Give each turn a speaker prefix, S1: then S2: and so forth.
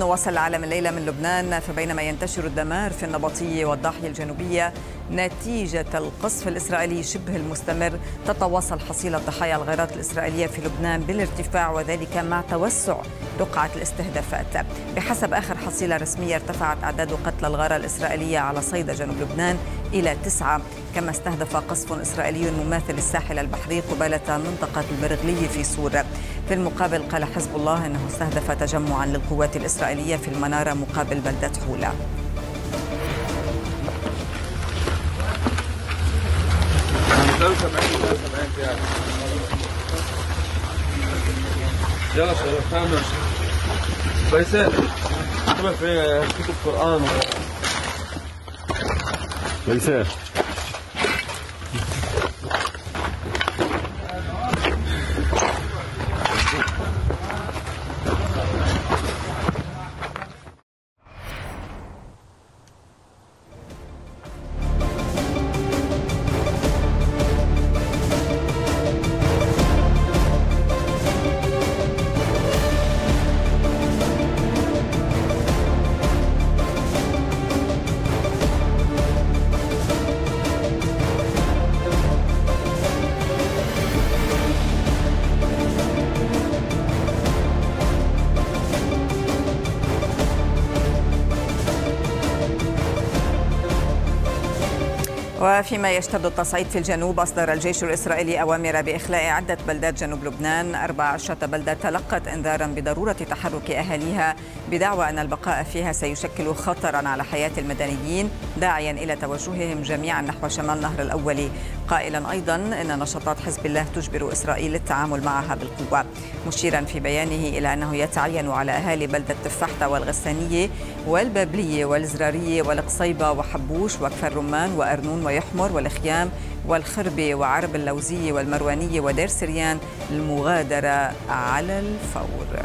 S1: وصل العالم الليلة من لبنان، فبينما ينتشر الدمار في النبطية والضاحية الجنوبية نتيجة القصف الإسرائيلي شبه المستمر، تتواصل حصيلة ضحايا الغارات الإسرائيلية في لبنان بالارتفاع، وذلك مع توسع رقعة الاستهدافات. بحسب آخر حصيلة رسمية ارتفعت أعداد قتلى الغارة الإسرائيلية على صيدا جنوب لبنان إلى 9، كما استهدف قصف إسرائيلي مماثل الساحل البحري قبالة منطقة البرغلية في سور. في المقابل قال حزب الله أنه استهدف تجمعا للقوات الإسرائيلية في المنارة مقابل بلدة حولة.
S2: يلا شباب فهمنا فيصل طلع في كتب قرآن فيصل.
S1: وفيما يشتد التصعيد في الجنوب، أصدر الجيش الإسرائيلي أوامر بإخلاء عدة بلدات جنوب لبنان. 14 بلدة تلقت إنذارا بضرورة تحرك أهاليها بدعوى أن البقاء فيها سيشكل خطرا على حياة المدنيين، داعيا إلى توجههم جميعا نحو شمال نهر الأول، قائلا أيضا أن نشاطات حزب الله تجبر إسرائيل للتعامل معها بالقوة، مشيرا في بيانه إلى أنه يتعين على أهالي بلدة تفاحة والغسانية والبابلية والزرارية والقصيبة وحبوش وكفر الرمان وأرنون ويحمر والخيام والخربة وعرب اللوزية والمروانية ودير سريان المغادرة على الفور.